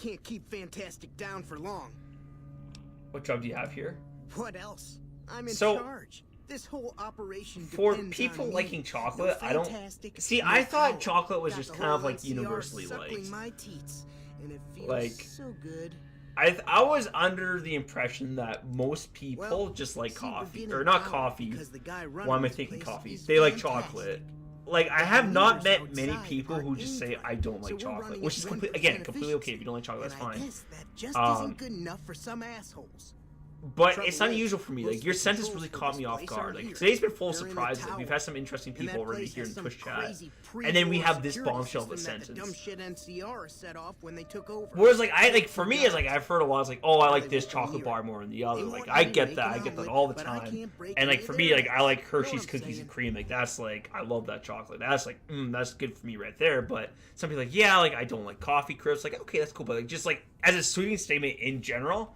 can't keep Fantastic down for long. What job do you have here? What else? I'm in charge. This whole operation for depends people on liking me. chocolate, No I don't see. no I thought power. chocolate was Got just the kind of whole like NCR universally suckling liked. my teats, and it feels Like, so good. I was under the impression that most people just like coffee, or not coffee. Why am I thinking coffee? They like chocolate. Like, I have not met many people who just say I don't like chocolate, which is completely okay. If you don't like chocolate, that's fine. That just isn't good enough for some assholes. But it's unusual for me. Like, your sentence really caught me off guard. Like, today's been full of surprises. Like, we've had some interesting people already here in Twitch chat, and then we have this bombshell of a sentence. Whereas, like, for me, it's like I've heard a lot. It's like, oh, I like this chocolate bar more than the other. Like, I get that. I get that all the time. And like for me, like, I like Hershey's cookies and cream. Like, that's like, I love that chocolate. That's like, that's good for me right there. But some people are like, yeah, like, I don't like coffee crisps. Like, okay, that's cool. But like, just like as a sweeping statement in general.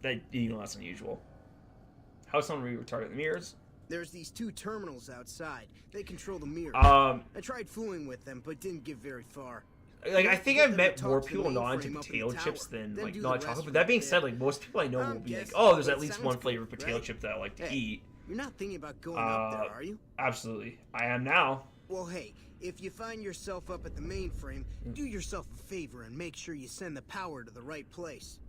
That, you know, that's unusual. How someone we target the mirrors? There's these 2 terminals outside. They control the mirrors. I tried fooling with them, but didn't get very far. Like, I think I've met more people not into potato chips than like not chocolate. But that being said, like, most people I know will be like, oh, there's at least one flavor of potato chip that I like to eat. You're not thinking about going up there, are you? Absolutely, I am now. Well, hey, if you find yourself up at the mainframe, do yourself a favor and make sure you send the power to the right place.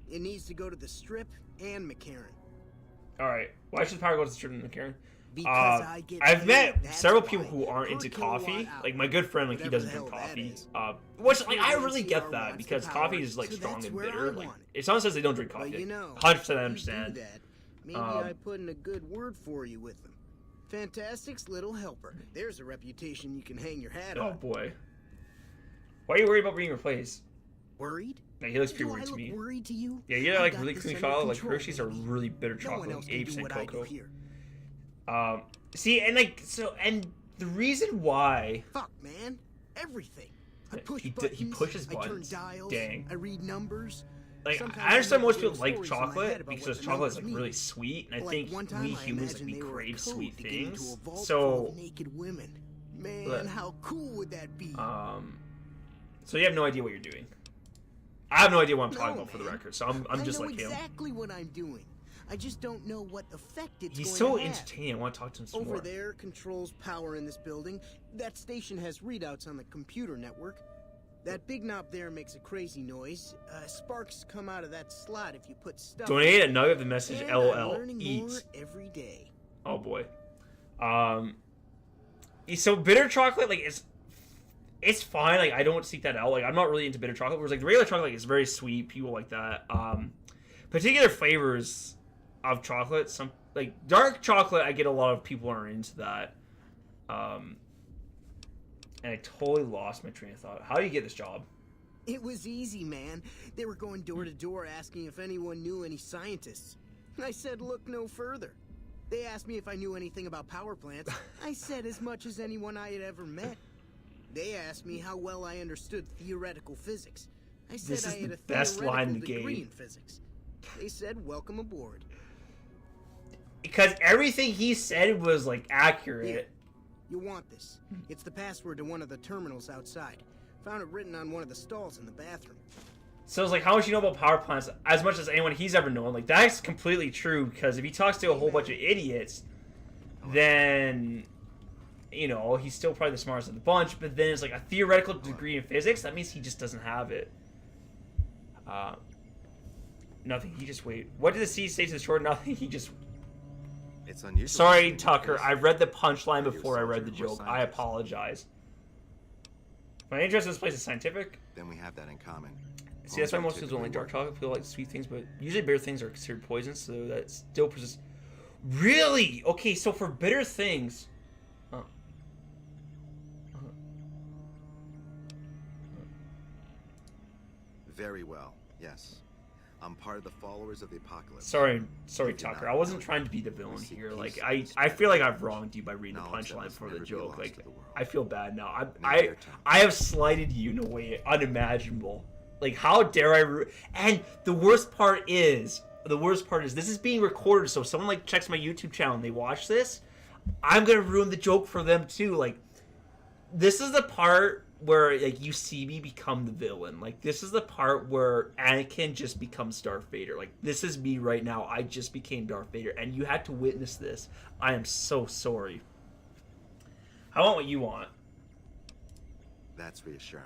It needs to go to the Strip and McCarran. Alright, why should the power go to the Strip and McCarran? Because I've met several people who aren't into coffee. Like, my good friend, like, he doesn't drink coffee. Which, like, I really get that, because coffee is, like, strong and bitter. Like, if someone says they don't drink coffee, well, you know, 100% I understand. Maybe I put in a good word for you with them. Fantastic's little helper. There's a reputation you can hang your hat on. Oh, boy. Why are you worried about being replaced? Worried? Yeah, he looks pretty worried to me. Worried to you? Yeah, you like really creamy chocolate. Like, Hershey's are really bitter chocolate, like 8% cocoa. See, and like, so, and the reason why. Fuck, man. Everything. I push he pushes buttons. I turn dials. Dang. I read numbers. Like, I understand most people like chocolate because chocolate is like really sweet, and I think we humans like we crave sweet things. So. Naked women. Man, how cool would that be? So you have no idea what you're doing. I have no idea what I'm talking about for the record, so I'm just like him. I know exactly what I'm doing. I just don't know what effect it's He's going so to have. entertaining. I want to talk to him some more. Over there controls power in this building. That station has readouts on the computer network. That big knob there makes a crazy noise. Sparks come out of that slot if you put stuff. Donate a nugget of the message. And LOL. I'm learning more Eat. every day. Oh boy. So bitter chocolate, like, it's fine. Like, I don't seek that out. Like, I'm not really into bitter chocolate. Whereas like the regular chocolate, like, it's very sweet. People like that. Particular flavors of chocolate, some like dark chocolate, I get a lot of people aren't into that. And I totally lost my train of thought. How do you get this job? It was easy, man. They were going door to door asking if anyone knew any scientists. I said, look no further. They asked me if I knew anything about power plants. I said as much as anyone I had ever met. They asked me how well I understood theoretical physics. I said I had a theoretical degree in physics. They said, welcome aboard. Because everything he said was, like, accurate. Here, you want this. It's the password to one of the terminals outside. Found it written on one of the stalls in the bathroom. So it's like, how much you know about power plants? As much as anyone he's ever known. Like, that's completely true, because if he talks to a whole bunch of idiots, then, you know, he's still probably the smartest of the bunch, but then it's like a theoretical degree in physics. That means he just doesn't have it. Nothing. He just wait. What did the C say to the short? Nothing. He just... It's unusual. Sorry, Tucker. I read the punchline before I read the joke. I apologize. My interest in this place is scientific. Then we have that in common. See, that's why most people don't like dark chocolate. People like sweet things, but usually bitter things are considered poison, so that still persists. Really? Okay, so for bitter things... Very well, yes. I'm part of the followers of the apocalypse. Sorry, Tucker. I wasn't trying to be the villain here. Like, I feel like I've wronged you by reading the punchline for the joke. Like, I feel bad now. I have slighted you in a way unimaginable. Like, how dare I? And the worst part is, this is being recorded. So if someone like checks my YouTube channel and they watch this, I'm gonna ruin the joke for them too. Like, this is the part where like you see me become the villain. Like this is the part where Anakin just becomes Darth Vader. Like this is me right now. I just became Darth Vader, and you had to witness this. I am so sorry. I want what you want. That's reassuring.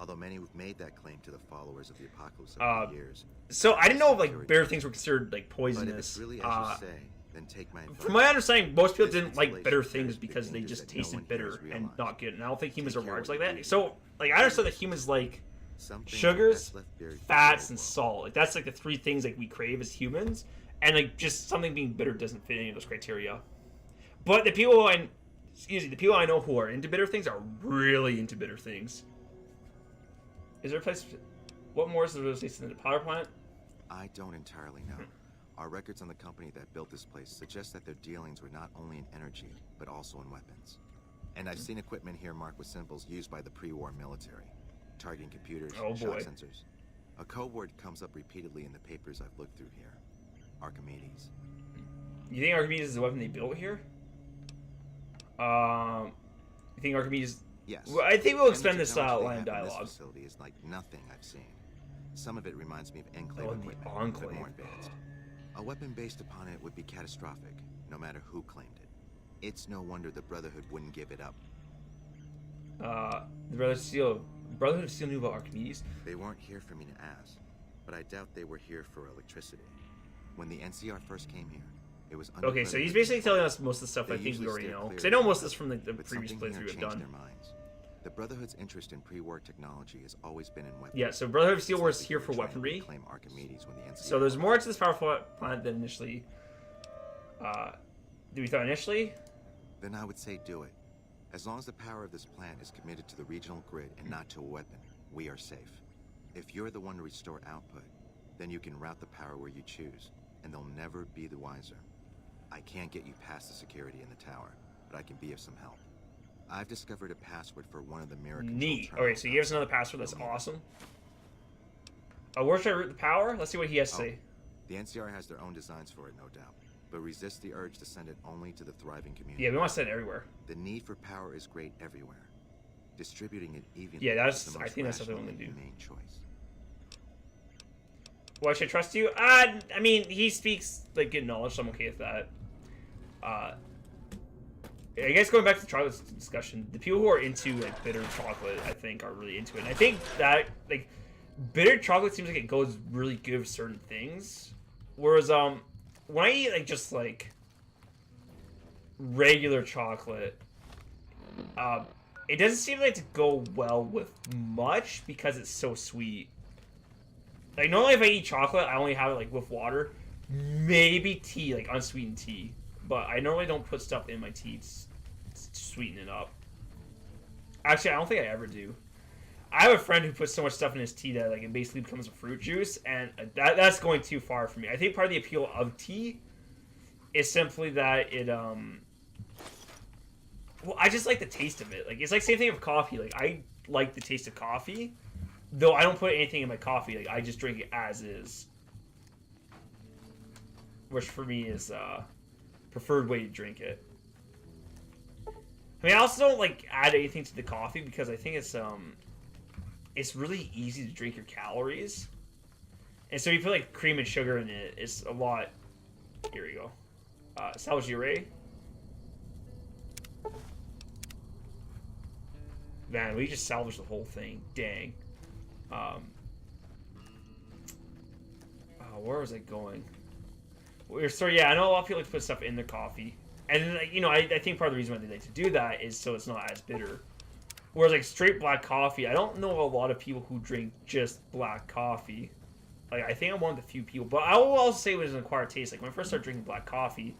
Although many have made that claim to the followers of the apocalypse over the years. So I didn't know if like bitter things were considered like poisonous. But if it's really as you say, then take my advice. From my understanding, most people didn't like bitter things because they just tasted bitter and not good. And I don't think humans are large like that. So like I understand that humans like sugars, fats, and salt. Like that's like the three things like we crave as humans. And like just something being bitter doesn't fit any of those criteria. But the people the people I know who are into bitter things are really into bitter things. Is there a place? What more is there to in the power plant? I don't entirely know. Our records on the company that built this place suggest that their dealings were not only in energy, but also in weapons. And I've seen equipment here marked with symbols used by the pre-war military, targeting computers, shock sensors. A code word comes up repeatedly in the papers I've looked through here. Archimedes. You think Archimedes is the weapon they built here? You think Archimedes? Yes. Well, I think we'll expend this line of dialogue. This facility is like nothing I've seen. Some of it reminds me of Enclave equipment, but more advanced. A weapon based upon it would be catastrophic, no matter who claimed it. It's no wonder the Brotherhood wouldn't give it up. The Brotherhood of Steel knew about Archimedes? They weren't here for me to ask, but I doubt they were here for electricity. When the NCR first came here, it was okay, so he's basically telling us most of the stuff I think we already know. Because I know most of this from the previous playthrough we've done. The Brotherhood's interest in pre-war technology has always been in weapons. Yeah, so Brotherhood of Steel was here for weaponry. So there's more to this powerful planet than initially. Did we thought initially? Then I would say do it. As long as the power of this plant is committed to the regional grid and not to a weapon, we are safe. If you're the one to restore output, then you can route the power where you choose, and they'll never be the wiser. I can't get you past the security in the tower, but I can be of some help. I've discovered a password for one of the mirror control Neat. Okay, so he gives us another password. That's awesome. Where should I route the power? Let's see what he has to say. The NCR has their own designs for it, no doubt, but resist the urge to send it only to the thriving community. Yeah, we want to send it everywhere. The need for power is great everywhere. Distributing it evenly. Yeah, that's. I think that's something I'm gonna do. Main choice. Why should I trust you? I mean, he speaks like good knowledge, so I'm okay with that. I guess going back to the chocolate discussion, the people who are into like bitter chocolate, I think, are really into it. And I think that like bitter chocolate seems like it goes really good with certain things, whereas when I eat like just like regular chocolate, it doesn't seem like to go well with much because it's so sweet. Like normally if I eat chocolate, I only have it like with water, maybe tea, like unsweetened tea. But I normally don't put stuff in my tea to sweeten it up. Actually, I don't think I ever do. I have a friend who puts so much stuff in his tea that like it basically becomes a fruit juice, and that's going too far for me. I think part of the appeal of tea is simply that it well, I just like the taste of it. Like it's like same thing with coffee. Like I like the taste of coffee, though I don't put anything in my coffee. Like I just drink it as is, which for me is preferred way to drink it. I mean, I also don't like add anything to the coffee because I think it's really easy to drink your calories, and so you put like cream and sugar in it, it's a lot. Here we go. Salvage Ray. Man, we just salvaged the whole thing. Dang. Where was I going? So yeah, I know a lot of people like to put stuff in their coffee, and you know, I think part of the reason why they like to do that is so it's not as bitter. Whereas like straight black coffee, I don't know a lot of people who drink just black coffee. Like I think I'm one of the few people, but I will also say it was an acquired taste. Like when I first started drinking black coffee,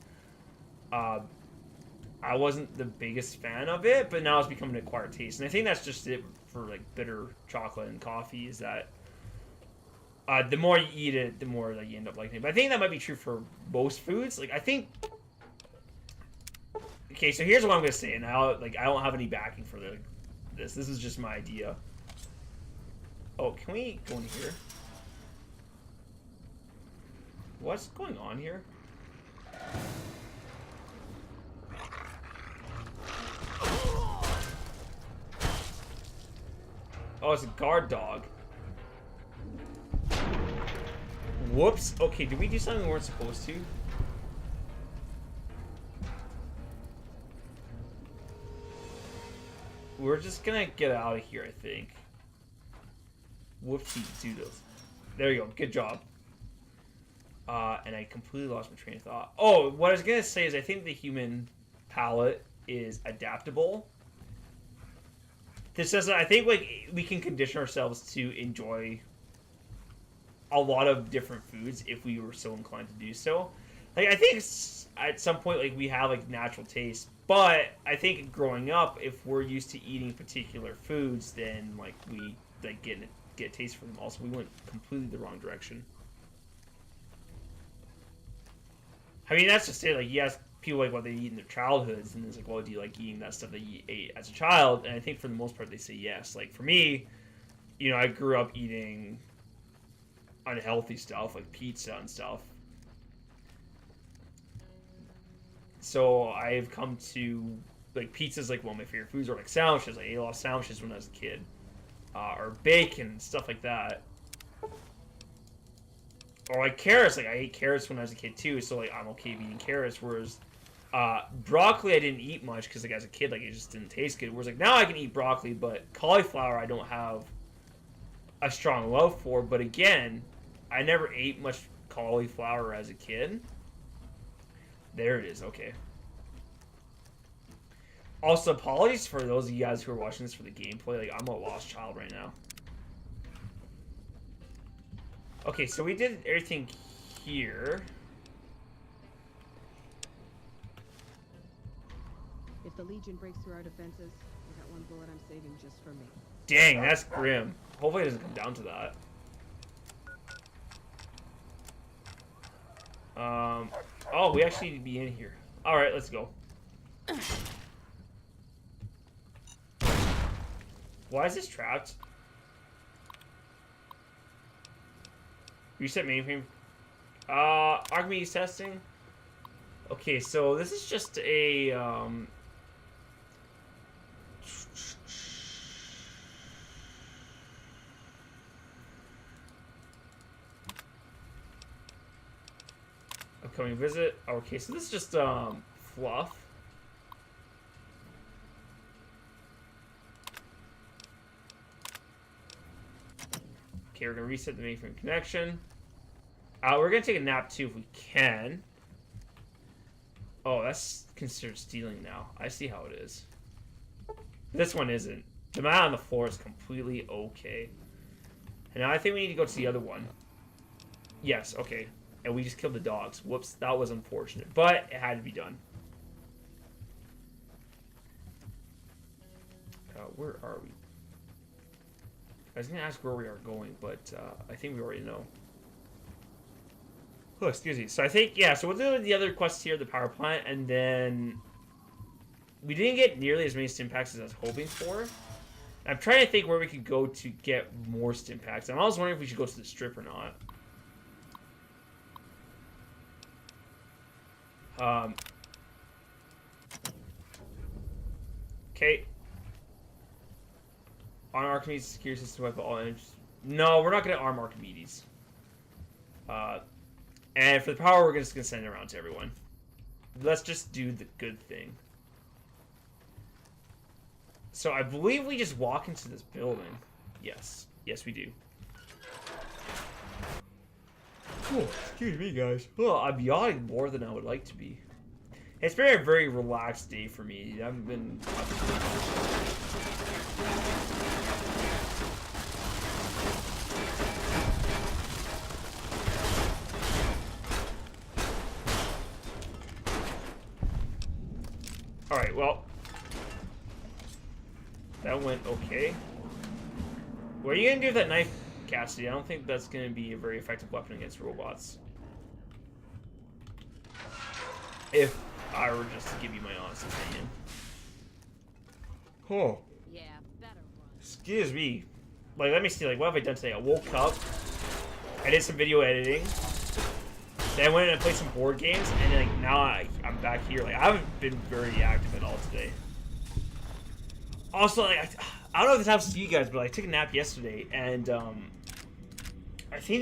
I wasn't the biggest fan of it, but now it's becoming an acquired taste, and I think that's just it for like bitter chocolate and coffee is that. The more you eat it, the more like you end up liking it. But I think that might be true for most foods. Like I think. Okay, so here's what I'm gonna say, and I don't have any backing for this. This is just my idea. Oh, can we go in here? What's going on here? Oh, it's a guard dog. Whoops. Okay, did we do something we weren't supposed to? We're just gonna get out of here, I think. Whoopsie doodles. There you go. Good job. And I completely lost my train of thought. Oh, what I was gonna say is I think the human palate is adaptable. This says I think like we can condition ourselves to enjoy a lot of different foods if we were so inclined to do so. Like I think at some point like we have like natural taste, but I think growing up, if we're used to eating particular foods, then like we like get a taste for them. Also, we went completely the wrong direction. I mean, that's just it. Like, yes, people like what they eat in their childhoods, and it's like, well, do you like eating that stuff that you ate as a child? And I think for the most part, they say yes. Like for me, you know, I grew up eating unhealthy stuff like pizza and stuff. So I've come to like pizza's like one of my favorite foods, or like sandwiches. I ate a lot of sandwiches when I was a kid, or bacon, stuff like that. Or like carrots. Like I ate carrots when I was a kid too, so like I'm okay eating carrots. Whereas broccoli I didn't eat much because like as a kid like it just didn't taste good. Whereas like now I can eat broccoli, but cauliflower I don't have a strong love for. But again, I never ate much cauliflower as a kid. There it is. Okay. Also, apologies for those of you guys who are watching this for the gameplay. Like, I'm a lost child right now. Okay, so we did everything here. If the Legion breaks through our defenses, I got one bullet I'm saving just for me. Dang, that's grim. Hopefully it doesn't come down to that. Oh, we actually need to be in here. Alright, let's go. Why is this trapped? Reset mainframe. Archimedes testing. Okay, so this is just a, upcoming visit. Okay, so this is just, fluff. Okay, we're gonna reset the mainframe connection. We're gonna take a nap too if we can. Oh, that's considered stealing now. I see how it is. This one isn't. The man on the floor is completely okay. And now I think we need to go to the other one. Yes, okay. And we just killed the dogs. Whoops, that was unfortunate. But it had to be done. Where are we? I was going to ask where we are going, but I think we already know. Oh, excuse me. So I think, yeah, so we'll do the other quests here, the power plant, and then we didn't get nearly as many stim packs as I was hoping for. I'm trying to think where we could go to get more stim packs. I'm always wondering if we should go to the strip or not. Okay. Arm Archimedes security system wipe all energies. No, we're not going to arm Archimedes. And for the power, we're just going to send it around to everyone. Let's just do the good thing. So I believe we just walk into this building. Yes. Yes, we do. Oh, excuse me, guys. Well, I'm yawning more than I would like to be. It's been a very relaxed day for me. I haven't been... Alright, well. That went okay. What are you gonna do with that knife, Cassidy? I don't think that's gonna be a very effective weapon against robots. If I were just to give you my honest opinion. Oh. Yeah, better run. Excuse me. Like, let me see, like, what have I done today? I woke up, I did some video editing, then I went in and played some board games, and then, like, now I'm back here. Like, I haven't been very active at all today. Also, like, I don't know if this happens to you guys, but I took a nap yesterday, and I think